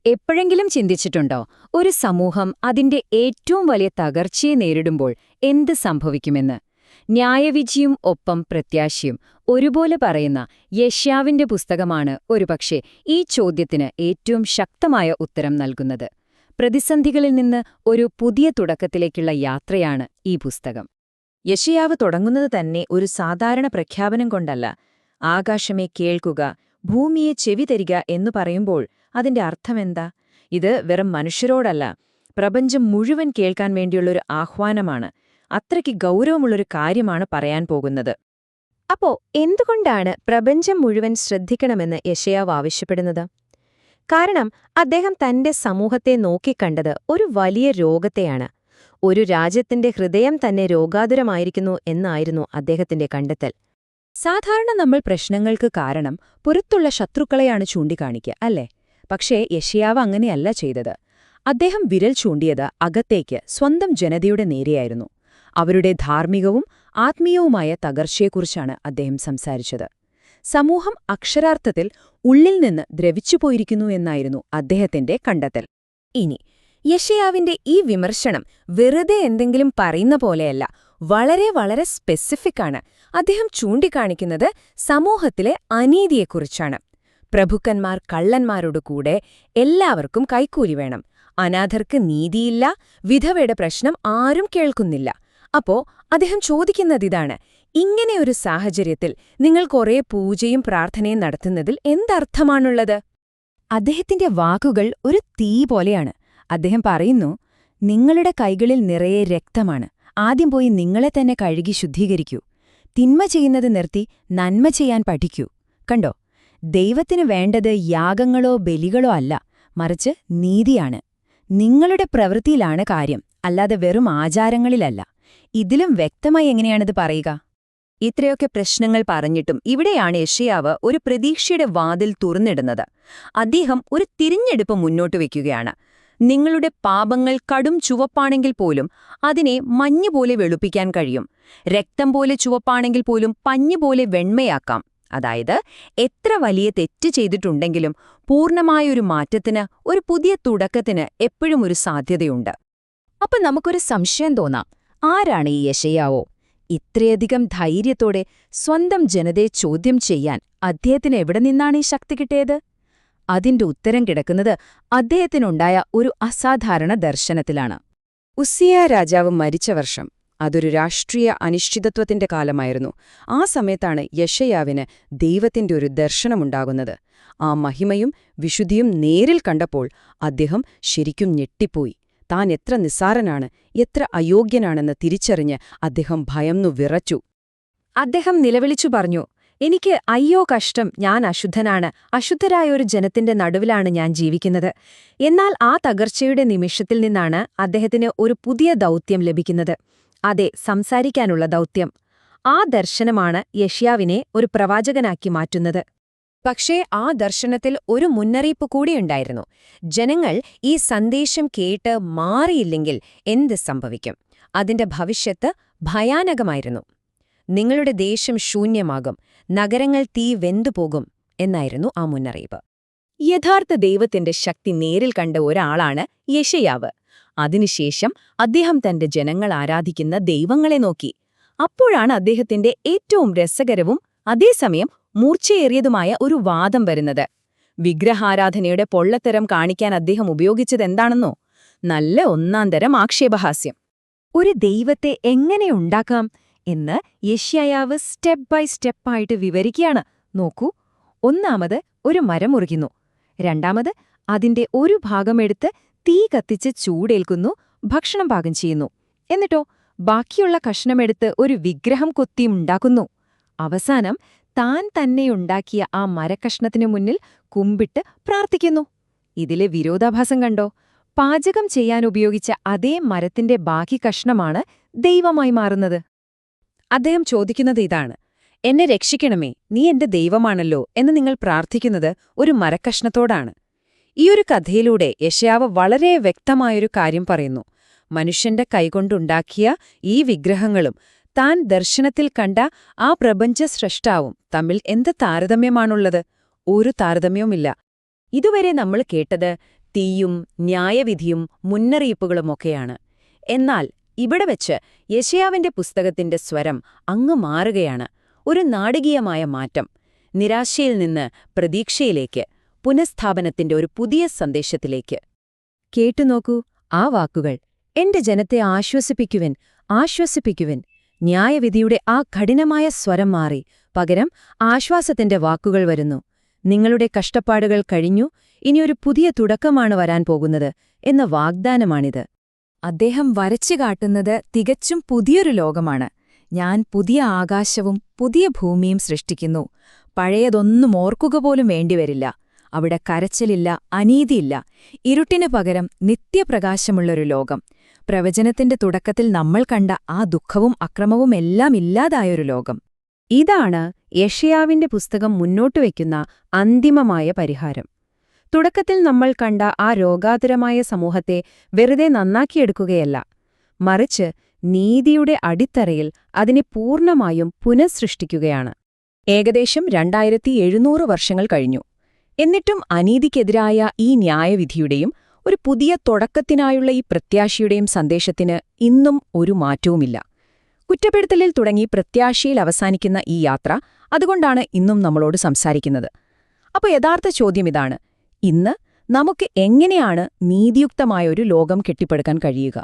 എപ്പോഴെങ്കിലും ചിന്തിച്ചിട്ടുണ്ടോ, ഒരു സമൂഹം അതിന്റെ ഏറ്റവും വലിയ തകർച്ചയെ നേരിടുമ്പോൾ എന്ത് സംഭവിക്കുമെന്ന്? ന്യായവിധിയും ഒപ്പം പ്രത്യാശയും ഒരുപോലെ പറയുന്ന യെശയ്യാവിന്റെ പുസ്തകമാണ് ഒരുപക്ഷെ ഈ ചോദ്യത്തിന് ഏറ്റവും ശക്തമായ ഉത്തരം നൽകുന്നത്. പ്രതിസന്ധികളിൽ നിന്ന് ഒരു പുതിയ തുടക്കത്തിലേക്കുള്ള യാത്രയാണ് ഈ പുസ്തകം. യെശയ്യാവ് തുടങ്ങുന്നത് തന്നെ ഒരു സാധാരണ പ്രഖ്യാപനം കൊണ്ടല്ല. ആകാശമേ കേൾക്കുക, ഭൂമിയെ ചെവി തരിക എന്നു പറയുമ്പോൾ അതിന്റെ അർത്ഥമെന്താ? ഇത് വെറും മനുഷ്യരോടല്ല, പ്രപഞ്ചം മുഴുവൻ കേൾക്കാൻ വേണ്ടിയുള്ളൊരു ആഹ്വാനമാണ്. അത്രയ്ക്ക് ഗൗരവമുള്ളൊരു കാര്യമാണ് പറയാൻ പോകുന്നത്. അപ്പോ എന്തുകൊണ്ടാണ് പ്രപഞ്ചം മുഴുവൻ ശ്രദ്ധിക്കണമെന്ന് യെശയ്യാവ് ആവശ്യപ്പെടുന്നത്? കാരണം അദ്ദേഹം തന്റെ സമൂഹത്തെ നോക്കിക്കണ്ടത് ഒരു വലിയ രോഗത്തെയാണ്. ഒരു രാജ്യത്തിന്റെ ഹൃദയം തന്നെ രോഗാതുരമായിരിക്കുന്നു എന്നായിരുന്നു അദ്ദേഹത്തിന്റെ കണ്ടെത്തൽ. സാധാരണ നമ്മൾ പ്രശ്നങ്ങൾക്ക് കാരണം പുറത്തുള്ള ശത്രുക്കളെയാണ് ചൂണ്ടിക്കാണിക്കുക, അല്ലേ? പക്ഷേ യെശയ്യാവ് അങ്ങനെയല്ല ചെയ്തത്. അദ്ദേഹം വിരൽ ചൂണ്ടിയത് അകത്തേക്ക്, സ്വന്തം ജനതയുടെ നേരെയായിരുന്നു. അവരുടെ ധാർമ്മികവും ആത്മീയവുമായ തകർച്ചയെക്കുറിച്ചാണ് അദ്ദേഹം സംസാരിച്ചത്. സമൂഹം അക്ഷരാർത്ഥത്തിൽ ഉള്ളിൽ നിന്ന് ദ്രവിച്ചുപോയിരിക്കുന്നു എന്നായിരുന്നു അദ്ദേഹത്തിന്റെ കണ്ടെത്തൽ. ഇനി യെശയ്യാവിന്റെ ഈ വിമർശനം വെറുതെ എന്തെങ്കിലും പറയുന്ന പോലെയല്ല, വളരെ വളരെ സ്പെസിഫിക് ആണ്. അദ്ദേഹം ചൂണ്ടിക്കാണിക്കുന്നത് സമൂഹത്തിലെ അനീതിയെക്കുറിച്ചാണ്. പ്രഭുക്കന്മാർ കള്ളന്മാരോട് കൂടെ എല്ലാവർക്കും കൈക്കൂലി വേണം, അനാഥർക്ക് നീതിയില്ല, വിധവയുടെ പ്രശ്നം ആരും കേൾക്കുന്നില്ല. അപ്പോ അദ്ദേഹം ചോദിക്കുന്നതിതാണ്, ഇങ്ങനെയൊരു സാഹചര്യത്തിൽ നിങ്ങൾ കുറേ പൂജയും പ്രാർത്ഥനയും നടത്തുന്നതിൽ എന്തർത്ഥമാണുള്ളത്? അദ്ദേഹത്തിന്റെ വാക്കുകൾ ഒരു തീ പോലെയാണ്. അദ്ദേഹം പറയുന്നു, നിങ്ങളുടെ കൈകളിൽ നിറയെ രക്തമാണ്, ആദ്യം പോയി നിങ്ങളെ തന്നെ കഴുകി ശുദ്ധീകരിക്കൂ. തിന്മ ചെയ്യുന്നത് നിർത്തി നന്മ ചെയ്യാൻ പഠിക്കൂ. കണ്ടോ, ദൈവത്തിനു വേണ്ടത് യാഗങ്ങളോ ബലികളോ അല്ല, മറിച്ച് നീതിയാണ്. നിങ്ങളുടെ പ്രവൃത്തിയിലാണ് കാര്യം, അല്ലാതെ വെറും ആചാരങ്ങളിലല്ല. ഇതിലും വ്യക്തമായി എങ്ങനെയാണിത് പറയുക? ഇത്രയൊക്കെ പ്രശ്നങ്ങൾ പറഞ്ഞിട്ടും ഇവിടെയാണ് യെശയ്യാവ് ഒരു പ്രതീക്ഷയുടെ വാതിൽ തുറന്നിടുന്നത്. അദ്ദേഹം ഒരു തിരിഞ്ഞെടുപ്പ് മുന്നോട്ട് വയ്ക്കുകയാണ്. നിങ്ങളുടെ പാപങ്ങൾ കടും ചുവപ്പാണെങ്കിൽ പോലും അതിനെ മഞ്ഞുപോലെ വെളുപ്പിക്കാൻ കഴിയും. രക്തം പോലെ ചുവപ്പാണെങ്കിൽ പോലും പഞ്ഞുപോലെ വെണ്മയാക്കാം. അതായത് എത്ര വലിയ തെറ്റ് ചെയ്തിട്ടുണ്ടെങ്കിലും പൂർണ്ണമായൊരു മാറ്റത്തിന്, ഒരു പുതിയ തുടക്കത്തിന് എപ്പോഴും ഒരു സാധ്യതയുണ്ട്. അപ്പൊ നമുക്കൊരു സംശയം തോന്നാം, ആരാണ് ഈ യെശയ്യാവോ? ഇത്രയധികം ധൈര്യത്തോടെ സ്വന്തം ജനതയെ ചോദ്യം ചെയ്യാൻ അദ്ദേഹത്തിന് എവിടെ നിന്നാണ് ഈ ശക്തി കിട്ടിയത്? അതിന്റെ ഉത്തരം കിടക്കുന്നത് അദ്ദേഹത്തിനുണ്ടായ ഒരു അസാധാരണ ദർശനത്തിലാണ്. ഉസ്സിയ രാജാവ് മരിച്ച വർഷം, അതൊരു രാഷ്ട്രീയ അനിശ്ചിതത്വത്തിന്റെ കാലമായിരുന്നു. ആ സമയത്താണ് യെശയ്യാവിന് ദൈവത്തിന്റെ ഒരു ദർശനമുണ്ടാകുന്നത്. ആ മഹിമയും വിശുദ്ധിയും നേരിൽ കണ്ടപ്പോൾ അദ്ദേഹം ശരിക്കും ഞെട്ടിപ്പോയി. താൻ എത്ര നിസ്സാരനാണ്, എത്ര അയോഗ്യനാണെന്ന് തിരിച്ചറിഞ്ഞ് അദ്ദേഹം ഭയന്നു വിറച്ചു. അദ്ദേഹം നിലവിളിച്ചു പറഞ്ഞു, എനിക്ക് അയ്യോ കഷ്ടം, ഞാൻ അശുദ്ധനാണ്, അശുദ്ധരായ ഒരു ജനത്തിന്റെ നടുവിലാണ് ഞാൻ ജീവിക്കുന്നത്. എന്നാൽ ആ തകർച്ചയുടെ നിമിഷത്തിൽ നിന്നാണ് അദ്ദേഹത്തിന് ഒരു പുതിയ ദൗത്യം ലഭിക്കുന്നത്. അതെ, സംസാരിക്കാനുള്ള ദൗത്യം. ആ ദർശനമാണ് യെശയ്യാവിനെ ഒരു പ്രവാചകനാക്കി മാറ്റുന്നത്. പക്ഷേ ആ ദർശനത്തിൽ ഒരു മുന്നറിയിപ്പ് കൂടിയുണ്ടായിരുന്നു. ജനങ്ങൾ ഈ സന്ദേശം കേട്ട് മാറിയില്ലെങ്കിൽ എന്ത് സംഭവിക്കും? അതിന്റെ ഭവിഷ്യത്ത് ഭയാനകമായിരുന്നു. നിങ്ങളുടെ ദേശം ശൂന്യമാകും, നഗരങ്ങൾ തീ വെന്തുപോകും എന്നായിരുന്നു ആ മുന്നറിയിപ്പ്. യഥാർത്ഥ ദൈവത്തിന്റെ ശക്തി നേരിൽ കണ്ട ഒരാളാണ് യെശയ്യാവ്. അതിനുശേഷം അദ്ദേഹം തന്റെ ജനങ്ങൾ ആരാധിക്കുന്ന ദൈവങ്ങളെ നോക്കി. അപ്പോഴാണ് അദ്ദേഹത്തിന്റെ ഏറ്റവും രസകരവും അതേസമയം മൂർച്ചയേറിയതുമായ ഒരു വാദം വരുന്നത്. വിഗ്രഹാരാധനയുടെ പൊള്ളത്തരം കാണിക്കാൻ അദ്ദേഹം ഉപയോഗിച്ചതെന്താണെന്നോ? നല്ല ഒന്നാന്തരം ആക്ഷേപഹാസ്യം. ഒരു ദൈവത്തെ എങ്ങനെ ഉണ്ടാക്കാം എന്ന് യെശയ്യാവ് സ്റ്റെപ്പ് ബൈ സ്റ്റെപ്പായിട്ട് വിവരിക്കുകയാണ്. നോക്കൂ, ഒന്നാമത് ഒരു മരം മുറിക്കുന്നു, രണ്ടാമത് അതിന്റെ ഒരു ഭാഗമെടുത്ത് തീ കത്തിച്ച് ചൂടേൽക്കുന്നു, ഭക്ഷണം പാകം ചെയ്യുന്നു. എന്നിട്ടോ ബാക്കിയുള്ള കഷ്ണമെടുത്ത് ഒരു വിഗ്രഹം കൊത്തിയുണ്ടാക്കുന്നു. അവസാനം താൻ തന്നെയുണ്ടാക്കിയ ആ മരക്കഷ്ണത്തിനു മുന്നിൽ കുമ്പിട്ട് പ്രാർത്ഥിക്കുന്നു. ഇതിലെ വിരോധാഭാസം കണ്ടോ? പാചകം ചെയ്യാൻ ഉപയോഗിച്ച അതേ മരത്തിന്റെ ബാക്കി കഷ്ണമാണ് ദൈവമായി മാറുന്നത്. അദ്ദേഹം ചോദിക്കുന്നത് ഇതാണ്, എന്നെ രക്ഷിക്കണമേ, നീ എന്റെ ദൈവമാണല്ലോ എന്ന് നിങ്ങൾ പ്രാർത്ഥിക്കുന്നത് ഒരു മരക്കഷ്ണത്തോടാണ്. ഈയൊരു കഥയിലൂടെ യെശയ്യാവ് വളരെ വ്യക്തമായൊരു കാര്യം പറയുന്നു. മനുഷ്യന്റെ കൈകൊണ്ടുണ്ടാക്കിയ ഈ വിഗ്രഹങ്ങളും താൻ ദർശനത്തിൽ കണ്ട ആ പ്രപഞ്ച സ്രഷ്ടാവും തമ്മിൽ എന്ത് താരതമ്യമാണുള്ളത്? ഒരു താരതമ്യവുമില്ല. ഇതുവരെ നമ്മൾ കേട്ടത് തീയും ന്യായവിധിയും മുന്നറിയിപ്പുകളുമൊക്കെയാണ്. എന്നാൽ ഇവിടെ വെച്ച് യെശയ്യാവിന്റെ പുസ്തകത്തിന്റെ സ്വരം അങ്ങ് മാറുകയാണ്. ഒരു നാടകീയമായ മാറ്റം. നിരാശയിൽ നിന്ന് പ്രതീക്ഷയിലേക്ക്, പുനഃസ്ഥാപനത്തിന്റെ ഒരു പുതിയ സന്ദേശത്തിലേക്ക്. കേട്ടുനോക്കൂ ആ വാക്കുകൾ. എന്റെ ജനത്തെ ആശ്വസിപ്പിക്കുവിൻ, ആശ്വസിപ്പിക്കുവിൻ. ന്യായവിധിയുടെ ആ കഠിനമായ സ്വരം മാറി. പകരം ആശ്വാസത്തിന്റെ വാക്കുകൾ വരുന്നു. നിങ്ങളുടെ കഷ്ടപ്പാടുകൾ കഴിഞ്ഞു, ഇനിയൊരു പുതിയ തുടക്കമാണ് വരാൻ പോകുന്നത് എന്ന വാഗ്ദാനമാണിത്. അദ്ദേഹം വരച്ചു കാട്ടുന്നത് തികച്ചും പുതിയൊരു ലോകമാണ്. ഞാൻ പുതിയ ആകാശവും പുതിയ ഭൂമിയും സൃഷ്ടിക്കുന്നു. പഴയതൊന്നും ഓർക്കുക പോലും വേണ്ടിവരില്ല. അവിടെ കരച്ചിലില്ല, അനീതിയില്ല. ഇരുട്ടിനു പകരം നിത്യപ്രകാശമുള്ളൊരു ലോകം. പ്രവചനത്തിന്റെ തുടക്കത്തിൽ നമ്മൾ കണ്ട ആ ദുഃഖവും അക്രമവുമെല്ലാം ഇല്ലാതായൊരു ലോകം. ഇതാണ് യെശയ്യാവിന്റെ പുസ്തകം മുന്നോട്ടുവയ്ക്കുന്ന അന്തിമമായ പരിഹാരം. തുടക്കത്തിൽ നമ്മൾ കണ്ട ആ രോഗാതുരമായ സമൂഹത്തെ വെറുതെ നന്നാക്കിയെടുക്കുകയല്ല, മറിച്ച് നീതിയുടെ അടിത്തറയിൽ അതിനെ പൂർണ്ണമായും പുനഃസൃഷ്ടിക്കുകയാണ്. ഏകദേശം 2700 വർഷങ്ങൾ കഴിഞ്ഞു. എന്നിട്ടും അനീതിക്കെതിരായ ഈ ന്യായവിധിയുടെയും ഒരു പുതിയ തുടക്കത്തിനായുള്ള ഈ പ്രത്യാശയുടെയും സന്ദേശത്തിന് ഇന്നും ഒരു മാറ്റവുമില്ല. കുറ്റപ്പെടുത്തലിൽ തുടങ്ങി പ്രത്യാശയിൽ അവസാനിക്കുന്ന ഈ യാത്ര അതുകൊണ്ടാണ് ഇന്നും നമ്മളോട് സംസാരിക്കുന്നത്. അപ്പോൾ യഥാർത്ഥ ചോദ്യം ഇതാണ്: ഇന്ന് നമുക്ക് എങ്ങനെയാണ് നീതിയുക്തമായൊരു ലോകം കെട്ടിപ്പടുക്കാൻ കഴിയുക?